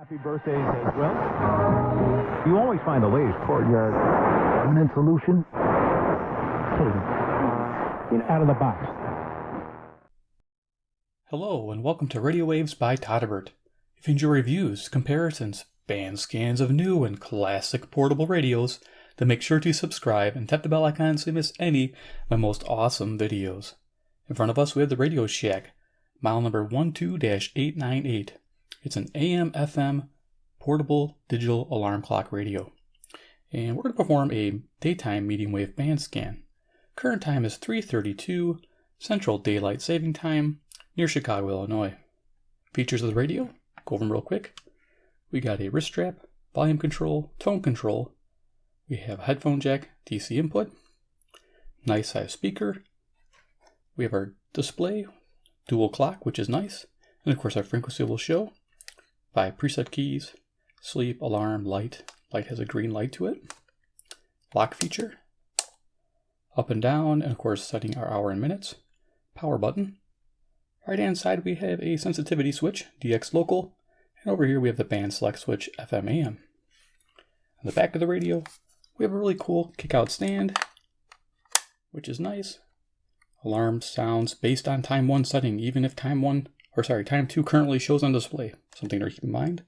Happy birthdays as well. You always find the latest courtyard permanent solution. Out of the box. Hello and welcome to Radio Waves by Todderbert. If you enjoy reviews, comparisons, band scans of new and classic portable radios, then make sure to subscribe and tap the bell icon so you miss any of my most awesome videos. In front of us we have the Radio Shack, model number 12-898. It's an AM/FM portable digital alarm clock radio. And we're going to perform a daytime medium wave band scan. Current time is 3:32 Central Daylight Saving Time near Chicago, Illinois. Features of the radio, go over them real quick. We got a wrist strap, volume control, tone control. We have a headphone jack, DC input, nice size speaker. We have our display, dual clock, which is nice. And of course our frequency will show. 5 preset keys, sleep, alarm, light. Light has a green light to it. Lock feature, up and down, and of course setting our hour and minutes. Power button. Right hand side we have a sensitivity switch, DX local, and over here we have the band select switch, FM AM. On the back of the radio, we have a really cool kick-out stand, which is nice. Alarm sounds based on time 1 setting, even if time 2 currently shows on display. Something to keep in mind.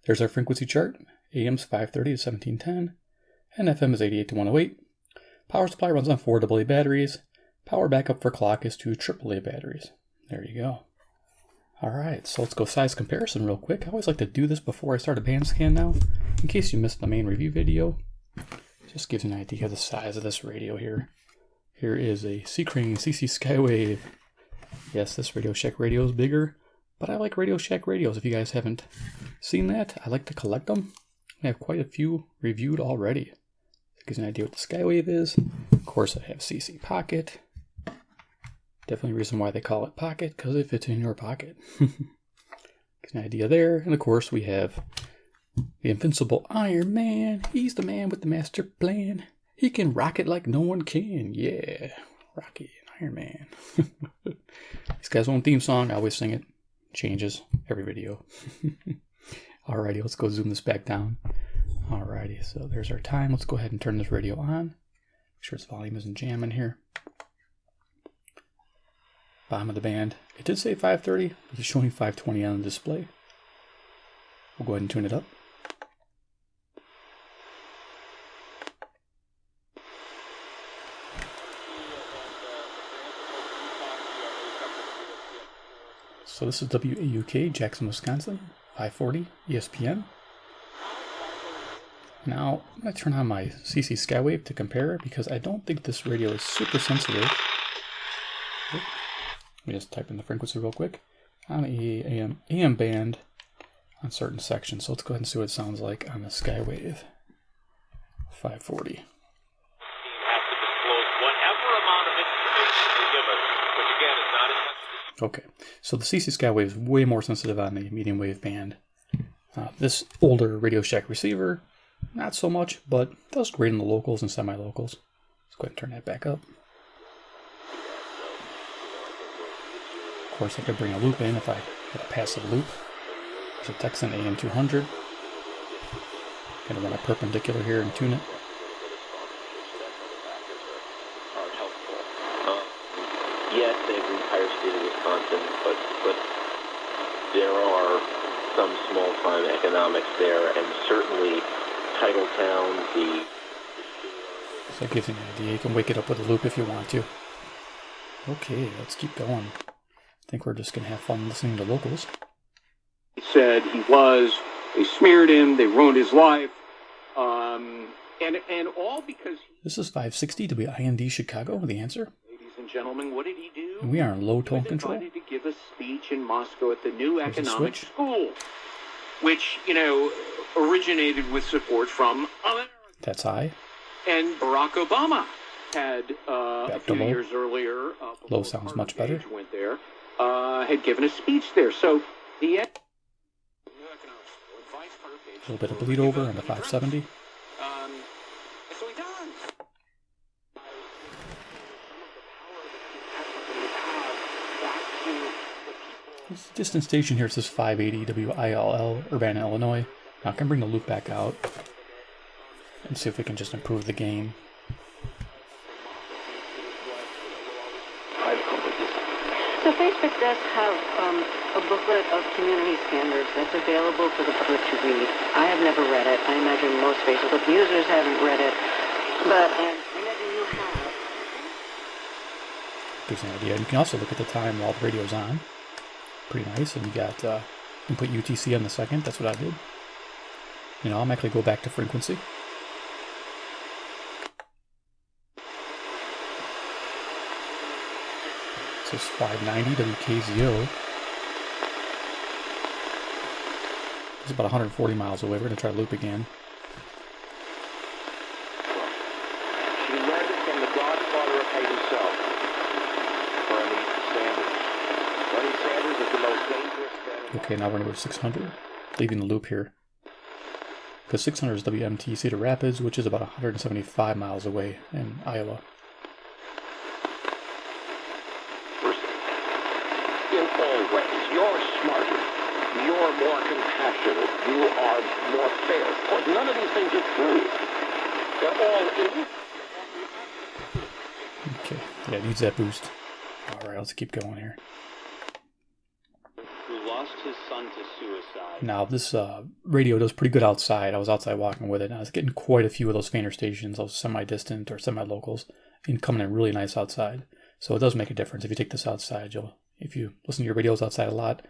There's our frequency chart. AM's 530 to 1710, and FM is 88 to 108. Power supply runs on 4 AA batteries. Power backup for clock is 2 AAA batteries. There you go. Alright, so let's go size comparison real quick. I always like to do this before I start a band scan now, in case you missed the main review video. Just gives you an idea of the size of this radio here. Here is a C-Crane CC Skywave. Yes, this Radio Shack radio is bigger, but I like Radio Shack radios. If you guys haven't seen that, I like to collect them. I have quite a few reviewed already. It gives you an idea what the Skywave is. Of course, I have CC Pocket. Definitely a reason why they call it Pocket, because it fits in your pocket. Gives you an idea there. And of course, we have the invincible Iron Man. He's the man with the master plan. He can rock it like no one can. Yeah, Rocky and Iron Man. This guy's own theme song. I always sing it. Changes every video. Alrighty, let's go zoom this back down. Alrighty, so there's our time. Let's go ahead and turn this radio on. Make sure its volume isn't jamming here. Bottom of the band. It did say 530, but it's showing 520 on the display. We'll go ahead and tune it up. So this is WAUK, Jackson, Wisconsin, 540 ESPN. Now, I'm going to turn on my CC Skywave to compare because I don't think this radio is super sensitive. Let me just type in the frequency real quick. On a AM band on certain sections. So let's go ahead and see what it sounds like on the Skywave 540. Okay, so the CC Skywave is way more sensitive on the medium wave band. This older Radio Shack receiver, not so much, but does great in the locals and semi-locals. Let's go ahead and turn that back up. Of course, I could bring a loop in if I had a passive loop. There's a Texan AM200. Gonna run a perpendicular here and tune it. Yes, they have the entire state of Wisconsin, but there are some small-time economics there, and certainly Titletown, So that gives you an idea. You can wake it up with a loop if you want to. Okay, let's keep going. I think we're just going to have fun listening to locals. He said he was, they smeared him, they ruined his life, and all because... This is 560 WIND Chicago, the answer. Ladies and gentlemen, what did he do? And we are in low tone control. He decided to give a speech in Moscow at the new economic school, which, originated with support from America. That's high. And Barack Obama had, a few years earlier, low sounds much better. Went there, had given a speech there. So the a little bit of bleed over on the 570. So he does. This distant station here says 580 WILL, Urbana, Illinois. Now I can bring the loop back out and see if we can just improve the gain. So Facebook does have a booklet of community standards that's available for the public to read. I have never read it. I imagine most Facebook users haven't read it, but I imagine you have. Gives you an idea. You can also look at the time while the radio's on. Pretty nice. And you got you can put UTC on the second. That's what I did. You know, I'll actually go back to frequency. This is 590 WKZO. It's about 140 miles away. We're going to try to loop again. She learned it from the godfather of hate himself, Bernie Sanders. Bernie Sanders is the most dangerous man. Okay, now we're going to go to 600, leaving the loop here. Because 600 is WMT Cedar Rapids, which is about 175 miles away in Iowa. In all ways, you're smarter, you're more compassionate, you are more fair. Of course, none of these things are true. They're all in. Okay, yeah, it needs that boost. Alright, let's keep going here. Who lost his son to suicide. Now, this radio does pretty good outside. I was outside walking with it, and I was getting quite a few of those fainter stations, those semi-distant or semi-locals, and coming in really nice outside. So it does make a difference. If you take this outside, if you listen to your radios outside a lot,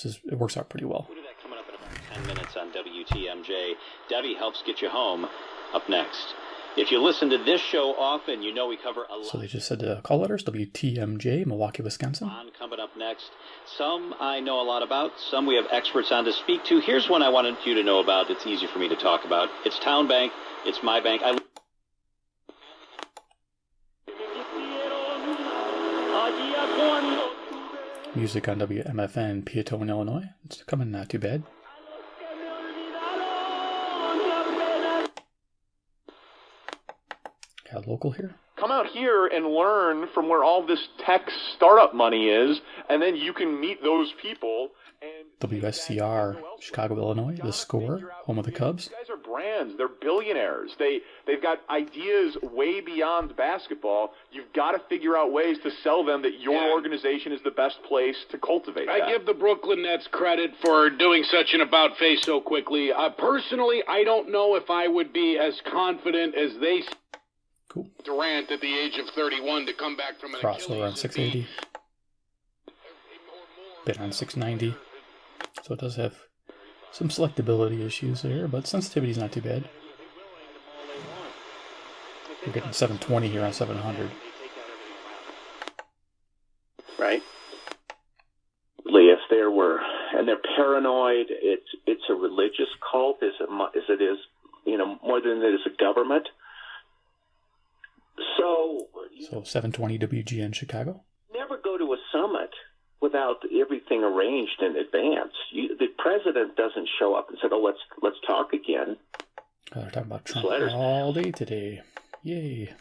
it works out pretty well. We'll do that coming up in about 10 minutes on WTMJ. Debbie helps get you home up next. If you listen to this show often, you know we cover a lot. So they just said call letters, WTMJ, Milwaukee, Wisconsin. Coming up next. Some I know a lot about, some we have experts on to speak to. Here's one I wanted you to know about. It's easy for me to talk about. It's Town Bank. It's my bank. Music on WMFN, Peatone, Illinois. It's coming not too bad. Got a local here. Come out here and learn from where all this tech startup money is, and then you can meet those people. And WSCR, Chicago, Illinois, The Score, home of the Cubs. These guys are brands. They're billionaires. They've got ideas way beyond basketball. You've got to figure out ways to sell them that your organization is the best place to cultivate that. I give the Brooklyn Nets credit for doing such an about-face so quickly. Personally, I don't know if I would be as confident as they... Cool. Durant at the age of 31 to come back from an crossover on 680. Bit on 690. So it does have some selectability issues there, but sensitivity's not too bad. We're getting 720 here on 700. Right? If there were, and they're paranoid, it's a religious cult as it is, more than it is a government. So 720 WGN Chicago. Never go to a summit without everything arranged in advance. The president doesn't show up and say, "Oh, let's talk again." They're talking about Trump all day today. Yay.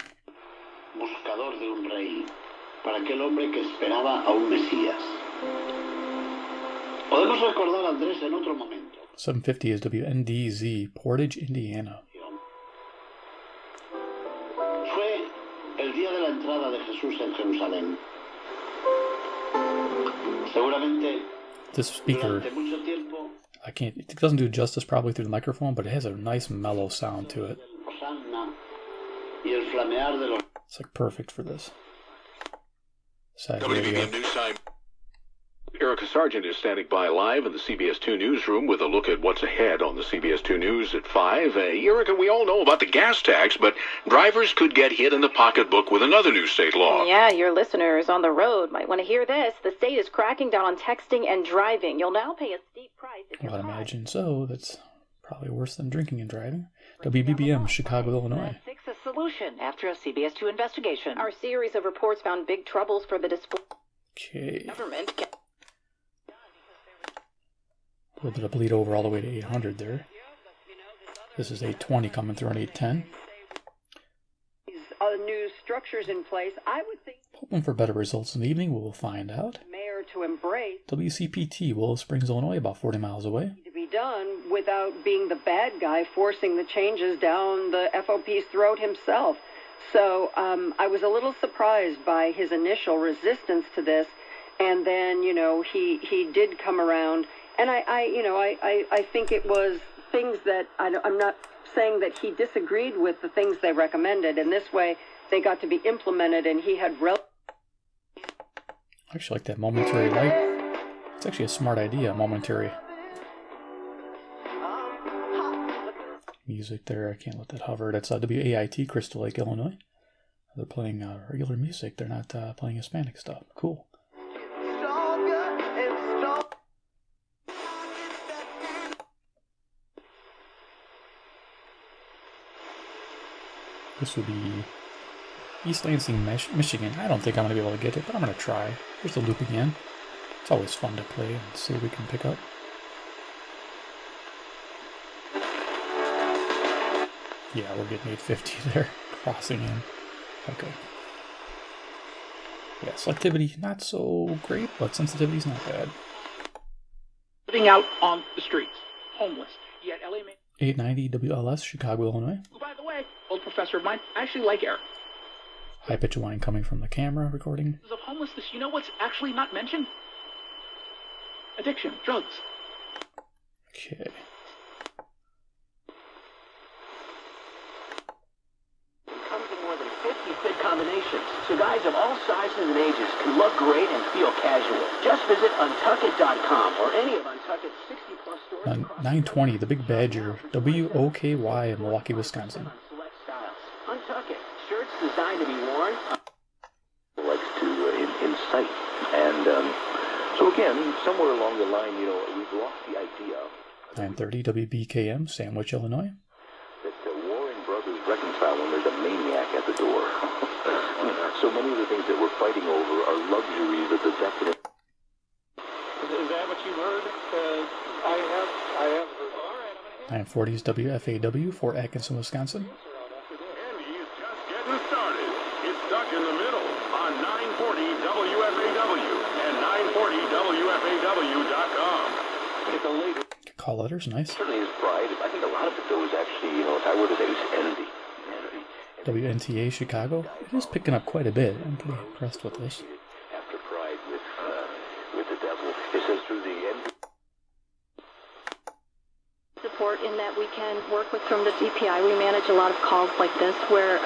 Buscador de un rey, para aquel hombre que esperaba a un Mesías. Podemos recordar a Andrés en otro momento. 750 is WNDZ, Portage, Indiana. Fue el día de la entrada de Jesús en Jerusalén. Seguramente this speaker, it doesn't do justice probably through the microphone, but it has a nice mellow sound to it. It's like perfect for this. WBBM News Time. Erica Sargent is standing by live in the CBS 2 newsroom with a look at what's ahead on the CBS 2 News at 5. Erica, we all know about the gas tax, but drivers could get hit in the pocketbook with another new state law. Yeah, your listeners on the road might want to hear this. The state is cracking down on texting and driving. You'll now pay a steep price if you're I'd imagine so. That's probably worse than drinking and driving. WBBM, Chicago, Illinois. Fix a solution after a CBS 2 investigation. Our series of reports found big troubles for the display. Okay. Government. A little bit of bleed over all the way to 800 there. This is 820 coming through on 810. new structures in place, I would think Hoping for better results in the evening, we'll find out. mayor to embrace WCPT, Willow Springs, Illinois, about 40 miles away. to be done without being the bad guy forcing the changes down the FOP's throat himself. So I was a little surprised by his initial resistance to this, and then he did come around, and I think it was things that I'm not saying that he disagreed with the things they recommended, and this way they got to be implemented, and he had I actually like that momentary light. It's actually a smart idea, momentary music there. I can't let that hover. That's WAIT, Crystal Lake, Illinois. They're playing regular music. They're not playing Hispanic stuff. Cool. This would be East Lansing, Michigan. I don't think I'm going to be able to get it, but I'm going to try. Here's the loop again. It's always fun to play and see what we can pick up. Yeah, we're getting 850 there. Crossing in. Okay. Yeah, selectivity not so great, but sensitivity's not bad. Living out on the streets, homeless. Yet LA man. 890 WLS, Chicago, Illinois. Who, by the way, old professor of mine, I actually like Eric. High pitch whine coming from the camera recording. Of homelessness, you know what's actually not mentioned? Addiction, drugs. Okay. Comes in more than 50 fit combinations, so guys of all sizes and ages can look great and feel casual. Just visit untuckit.com or any of Untuckit's 60-plus stores. 920, the Big Badger, WOKY in Milwaukee, Wisconsin. Select styles. Untuckit, shirts designed to be worn. Likes to incite, and so again, somewhere along the line, we've lost the idea 930 WBKM, Sandwich, Illinois. that warring brothers reconcile when there's a maniac at the door. So many of the things that we're fighting over are luxuries of the definite. Is that what you heard? I have heard. All right, 940's WFAW, Fort Atkinson, Wisconsin. And he's just getting started. It's stuck in the middle on 940 WFAW and 940WFAW.com. It's a later. Call letters, nice. Certainly is pride. I think a lot of it, though, is actually, if I were to say, it's envy. WNTA, Chicago. It is picking up quite a bit. I'm pretty impressed with this. After pride with the devil. It says through the end. Support in that we can work with from the DPI. We manage a lot of calls like this where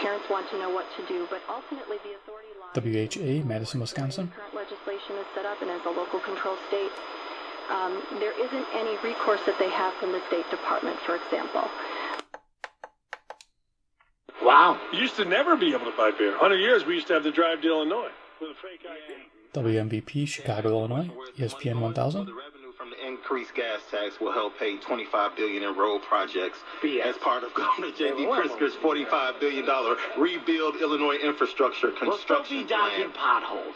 parents want to know what to do, but ultimately the authority lies. WHA, Madison, Wisconsin. Current legislation is set up, and as a local control state, there isn't any recourse that they have from the State Department, for example. Wow. You used to never be able to buy beer. 100 years we used to have to drive to Illinois with a fake ID. WMVP, Chicago, Illinois. ESPN 1000. The revenue from the increased gas tax will help pay $25 billion in road projects as part of Governor J.D. Pritzker's $45 billion Rebuild Illinois Infrastructure Construction Plan. Potholes.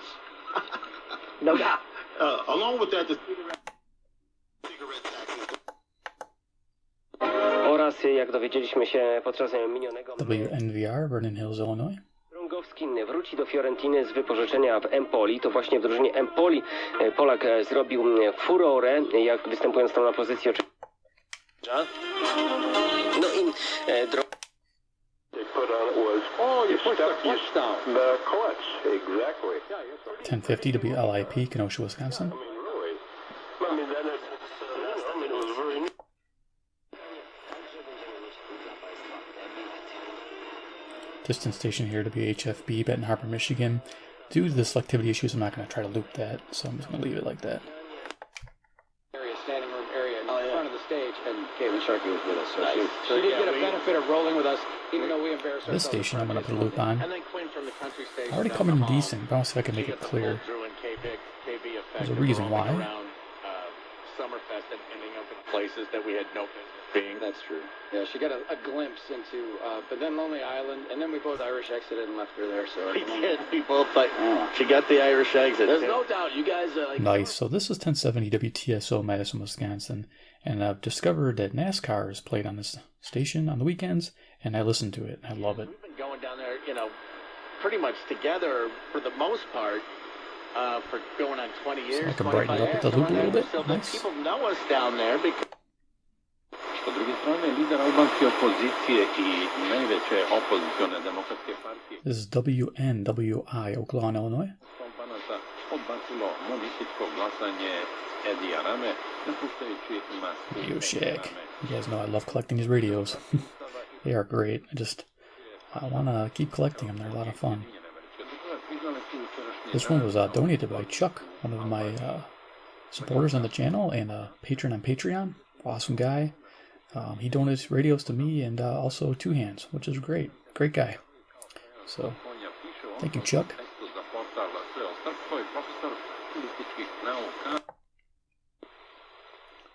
No doubt. Along with that, the Oraz, jak dowiedzieliśmy się podczas minionego WNVR, Vernon Hills, Illinois. Rągowski wróci do Fiorentiny z wypożyczenia w Empoli. To właśnie w drużynie Empoli Polak zrobił furorę, jak występując tam na pozycji No i 1050 WLIP, Kenosha, Wisconsin. Distance station here, WHFB, Benton Harbor, Michigan. Due to the selectivity issues, I'm not going to try to loop that, so I'm just going to leave it like that. Standing room area in front of the stage, and Caitlin Sharkey was with us, so she did get a benefit of rolling with us, even though we embarrassed ourselves. This station I'm going to put a loop on. And then Quinn from the country stage. Already coming in decent, but I want to see if I can make it clear. There's a reason why. Summerfest and ending up in places that we had no business being. That's true. Yeah, she got a glimpse into, but then Lonely Island, and then we both Irish exited and left her there. So We did. We both she got the Irish exit. There's no doubt you guys are Nice. So this is 1070 WTSO, Madison, Wisconsin, and I've discovered that NASCAR is played on this station on the weekends, and I listen to it. I love it. We've been going down there pretty much together for the most part for going on 20 years. So I can brighten it up with the loop a little bit. So Nice. people know us down there because. По друга страна, лидер албанской опозиции и najveće opozicione demokratske partije. This is WNWI, Oakland, Illinois. Albanaca odbacilo monitičko glasanje Edija Rame, napuštajući masku. Radio Shack. You guys know I love collecting these radios. They are great. I want to keep collecting them. They're a lot of fun. This one was donated by Chuck, one of my supporters on the channel and a patron on Patreon. Awesome guy. He donates radios to me and also Two Hands, which is great. Great guy. So, thank you, Chuck.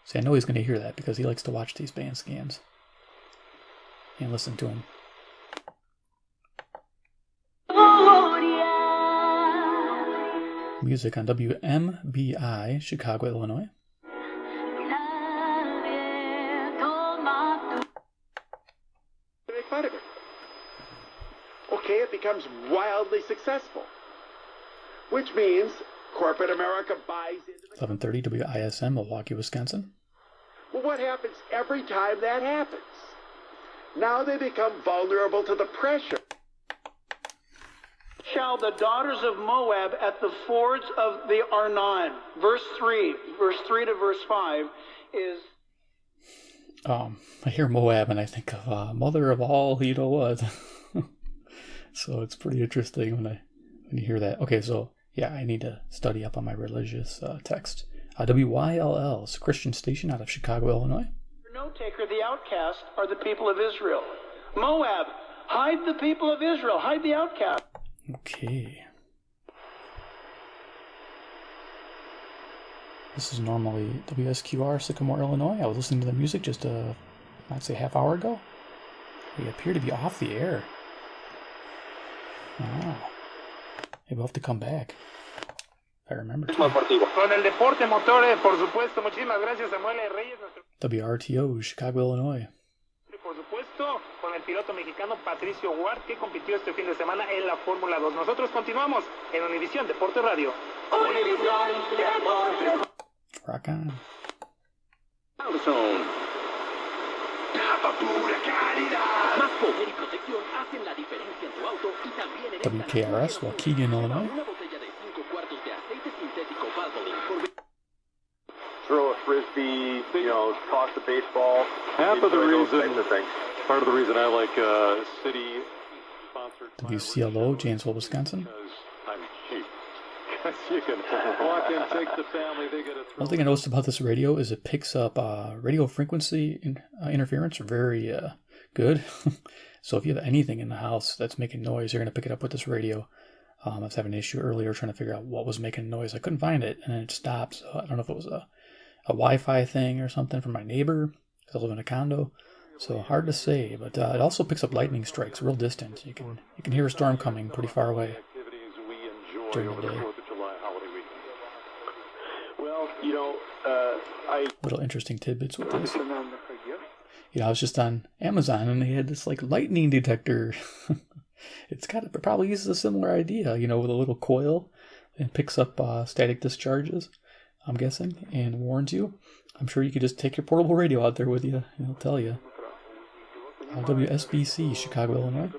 See, I know he's going to hear that because he likes to watch these band scans and listen to them. Music on WMBI, Chicago, Illinois. Make fun of it. Okay, it becomes wildly successful, which means corporate America buys into the 1130 WISM, Milwaukee, Wisconsin. Well, what happens every time that happens? Now they become vulnerable to the pressure. Shall the daughters of Moab at the fords of the Arnon, verse 3 to verse 5 is... I hear Moab and I think of mother of all you know what. So it's pretty interesting when you hear that. Okay, so yeah, I need to study up on my religious text. WYLL is a Christian station out of Chicago, Illinois. The note taker, the outcast, are the people of Israel. Moab, hide the people of Israel, hide the outcast. Okay. This is normally WSQR, Sycamore, Illinois. I was listening to the music just I'd say half hour ago. We appear to be off the air. Wow. Maybe we'll have to come back. If I remember. WRTO, Chicago, Illinois. Por supuesto, con el piloto mexicano Patricio Ward, que compitió este fin de semana en la Fórmula 2. Nosotros continuamos en Univisión Deporte Radio. Rockin. Autozone. Pura calidad. Más poder y protección hacen la diferencia en tu auto y también en WKRS, Waukegan, Illinois. Una botella de 5 cuartos de aceite sintético Valvoline por throw a frisbee, toss a baseball. Part of the reason I like city-sponsored WCLO, Janesville, Wisconsin. I'm cheap. You can walk in, take the family, they get a thrill. One thing I noticed about this radio is it picks up radio frequency interference very good. So if you have anything in the house that's making noise, you're going to pick it up with this radio. I was having an issue earlier trying to figure out what was making noise. I couldn't find it, and then it stopped. So I don't know if it was a Wi-Fi thing or something from my neighbor, because I live in a condo. So hard to say, but it also picks up lightning strikes real distant. You can hear a storm coming pretty far away during the day. Well, little interesting tidbits with this. I was just on Amazon and they had this like lightning detector. It probably uses a similar idea, with a little coil and picks up static discharges, I'm guessing, and warns you. I'm sure you could just take your portable radio out there with you, and it'll tell you. WSBC, Chicago, Illinois.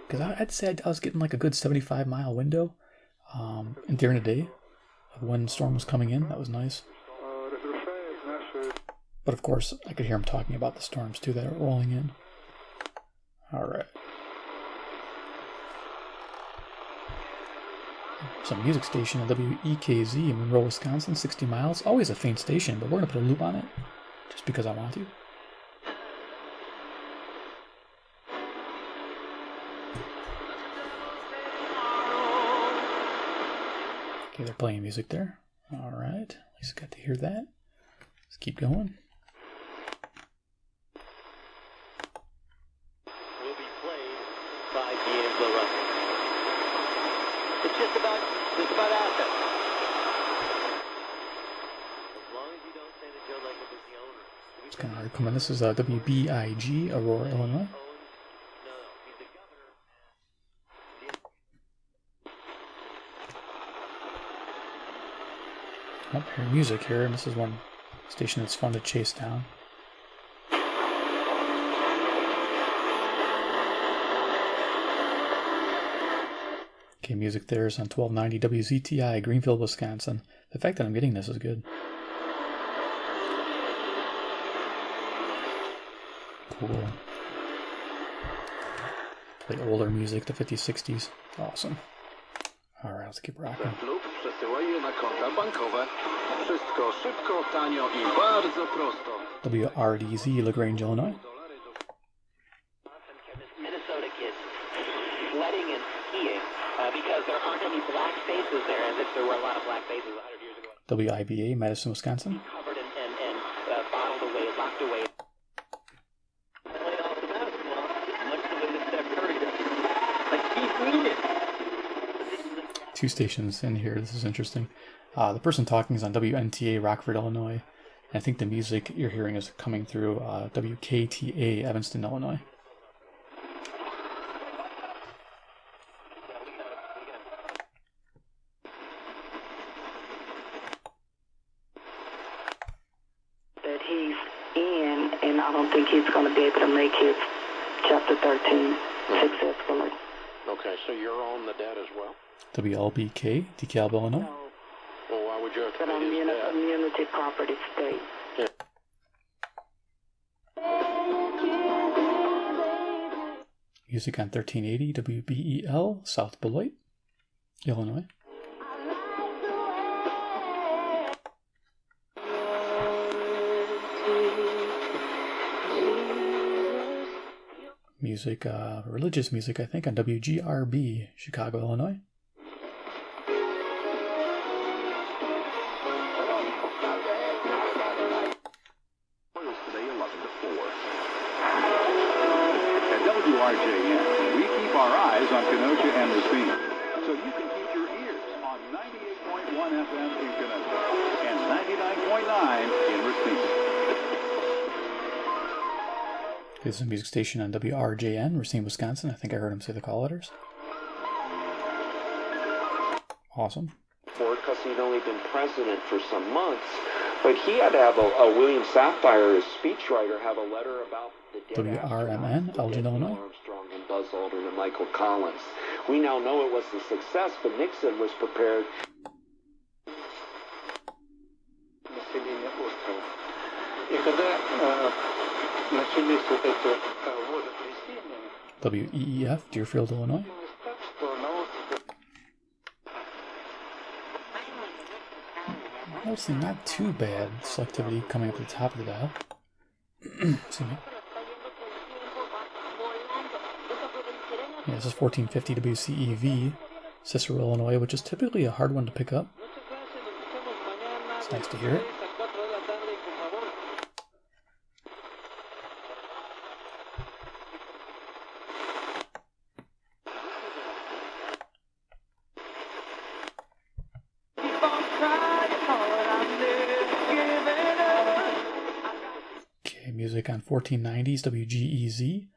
Because I'd say I was getting like a good 75-mile window during the day of when the storm was coming in. That was nice. But of course, I could hear them talking about the storms too that are rolling in. All right. Some music station at WEKZ in Monroe, Wisconsin, 60 miles. Always a faint station, but we're going to put a loop on it just because I want to. Okay, they're playing music there. All right. At least got to hear that. Let's keep going. will be played by D'Angelo Russell. It's just about assets. As long as you don't say that Joe Lacob is the owner. It's kind of hard coming. This is WBIG, Aurora, Illinois. Oh, hear music here, and this is one station that's fun to chase down. Okay, music there is on 1290 WZTI, Greenfield, Wisconsin. The fact that I'm getting this is good. Cool. Play older music, the 50s, 60s. Awesome. Alright, let's keep rocking. Lub przesyłaje na konta bankowe. Wszystko szybko, tanio I bardzo prosto. WRDZ, LaGrange, Illinois. Minnesota kids sledding and skiing because there aren't any black faces there, as if there were a lot of black faces 100 years ago. WIBA, Madison, Wisconsin. Covered and bottled away, locked away. Played off the basketball, much the way that Steph Curry does. Like he's needed. Two stations in here. This is interesting. The person talking is on WNTA, Rockford, Illinois. And I think the music you're hearing is coming through WKTA, Evanston, Illinois. That he's in, and I don't think he's going to be able to make his Chapter 13 successfully. Okay, so you're on the debt as well? WLBK, DeKalb, Illinois. Well, why would you have to But I'm in a community property state. Yeah. Music on 1380 WBEL, South Beloit, Illinois. Music, religious music, I think, on WGRB, Chicago, Illinois. Today 11 to 4. At WRJN, we keep our eyes on Kenosha and Racine, so you can keep your ears on 98.1 FM in Kenosha and 99.9 in Racine. This is a music station on WRJN, Racine, Wisconsin. I think I heard him say the call letters. Awesome. Because he'd only been president for some months, but he had to have a William Sapphire, his speechwriter, have a letter about the dead WRMN, Elgin, Illinois. Armstrong and Buzz Aldrin and Michael Collins. We now know it was a success, but Nixon was prepared. WEEF, Deerfield, Illinois. Mostly not too bad selectivity coming up to the top of the dial. Excuse me. Yeah, this is 1450 WCEV, Cicero, Illinois, which is typically a hard one to pick up. It's nice to hear it. Music on 1490s WGEZ.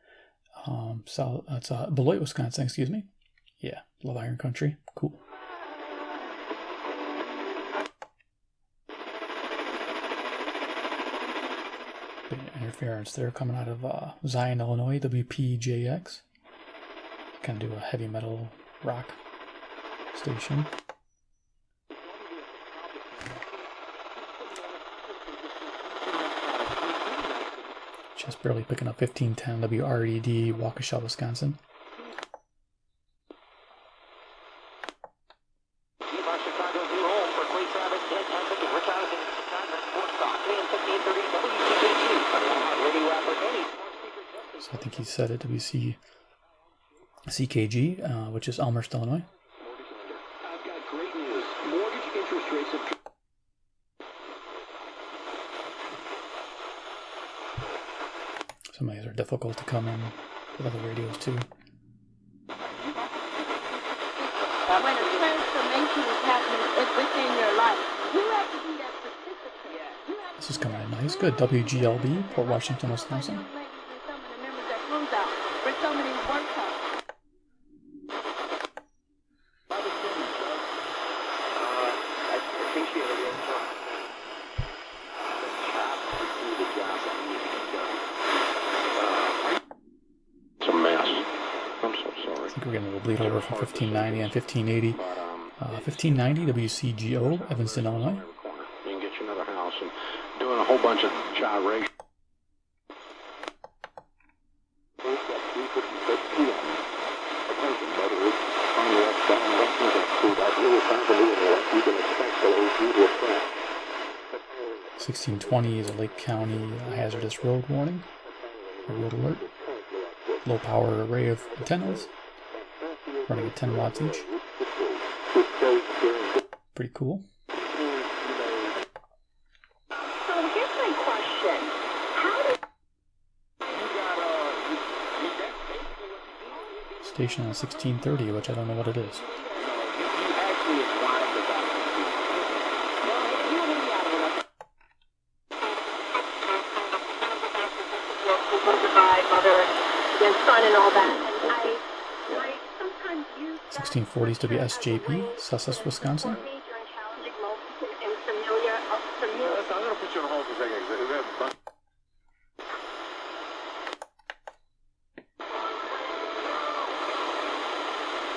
It's Beloit, Wisconsin, excuse me. Yeah, love Iron Country. Cool. Bit of interference there coming out of Zion, Illinois, WPJX. Kind of do a heavy metal rock station. Just barely picking up 1510 WRED, Waukesha, Wisconsin. So I think he said it CKG, which is Elmhurst, Illinois. I've got great news. Mortgage interest rates have... Some of these are difficult to come in with other radios too. When a transformation is happening within your life, you have to be that participant. This is coming in nice. Good. WGLB, Port Washington, Wisconsin. For so many workshops. I appreciate it. we're getting a little bleed over from 1590 and 1580. 1590 WCGO, Evanston, Illinois. You can get you another house and doing a whole bunch of gyration. '1620 is a Lake County hazardous road warning, a road alert. Low power array of antennas, running at 10 watts each. Pretty cool. So here's my question. How did Station on 1630, which I don't know what it is. son and all that. And I sometimes use 1640s WSJP, Sussex, Wisconsin. I'm going to put you on hold for a second.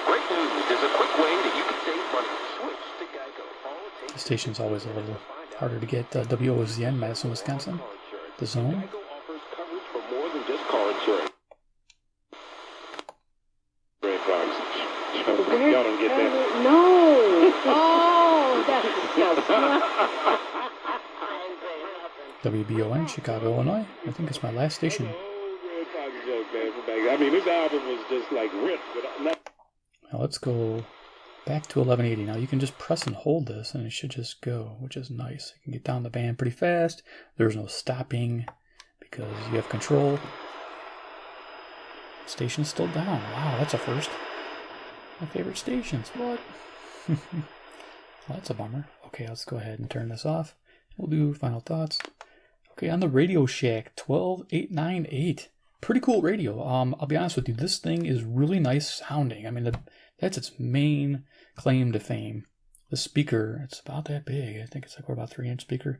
Great news. There's a quick way that you can save money. Switch to Geico. The station's always a little harder to get. WOZN, Madison, Wisconsin. The Zone. For more than just car insurance. Great frogs. Y'all don't get that. No. Oh, that's disgusting. WBON, Chicago, Illinois. I think it's my last station. I mean, this album was just like ripped. Now let's go back to 1180. Now you can just press and hold this and it should just go, which is nice. You can get down the band pretty fast. There's no stopping because you have control. Station's still down. Wow, that's a first. My favorite stations. What? Well, that's a bummer. Okay, let's go ahead and turn this off. We'll do final thoughts. Okay, on the Radio Shack 12898. Pretty cool radio. I'll be honest with you, this thing is really nice sounding. I mean, that's its main claim to fame. The speaker, it's about that big. I think it's like about 3-inch speaker,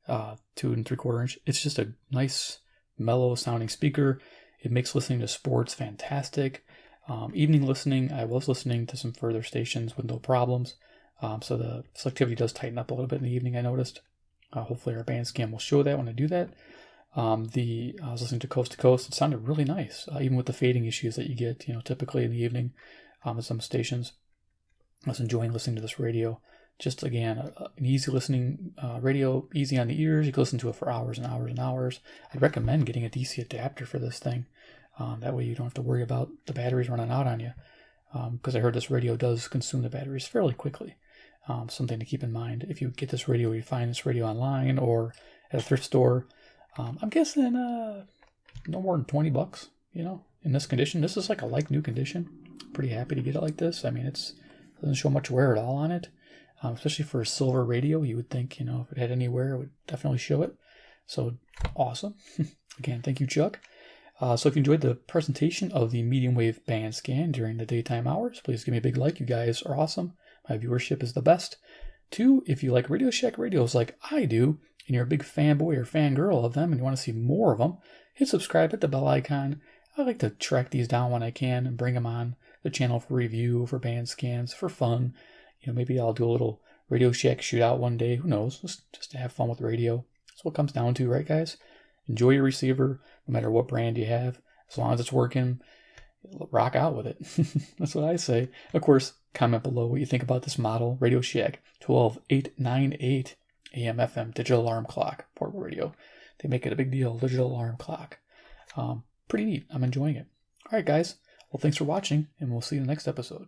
2 3/4 inch. It's just a nice, mellow sounding speaker. It makes listening to sports fantastic. Evening listening, I was listening to some further stations with no problems. So the selectivity does tighten up a little bit in the evening, I noticed. Hopefully our band scan will show that when I do that. I was listening to Coast. It sounded really nice, even with the fading issues that you get, typically in the evening at some stations. I was enjoying listening to this radio. Just, again, an easy listening radio, easy on the ears. You can listen to it for hours and hours and hours. I'd recommend getting a DC adapter for this thing. That way you don't have to worry about the batteries running out on you. Because I heard this radio does consume the batteries fairly quickly. Something to keep in mind. If you get this radio, you find this radio online or at a thrift store. I'm guessing no more than $20, in this condition. This is like a like-new condition. Pretty happy to get it like this. I mean, it doesn't show much wear at all on it. Especially for a silver radio, you would think, if it had any wear, it would definitely show it. So, awesome. Again, thank you, Chuck. So if you enjoyed the presentation of the medium wave band scan during the daytime hours, please give me a big like. You guys are awesome. My viewership is the best. 2, if you like Radio Shack radios like I do, and you're a big fanboy or fangirl of them and you want to see more of them, hit subscribe, hit the bell icon. I like to track these down when I can and bring them on the channel for review, for band scans, for fun. Maybe I'll do a little Radio Shack shootout one day. Who knows? Just to have fun with radio. That's what it comes down to, right, guys? Enjoy your receiver, no matter what brand you have. As long as it's working, rock out with it. That's what I say. Of course, comment below what you think about this model, Radio Shack 12898 AM FM digital alarm clock, portable radio. They make it a big deal, digital alarm clock. Pretty neat. I'm enjoying it. All right, guys. Well, thanks for watching, and we'll see you in the next episode.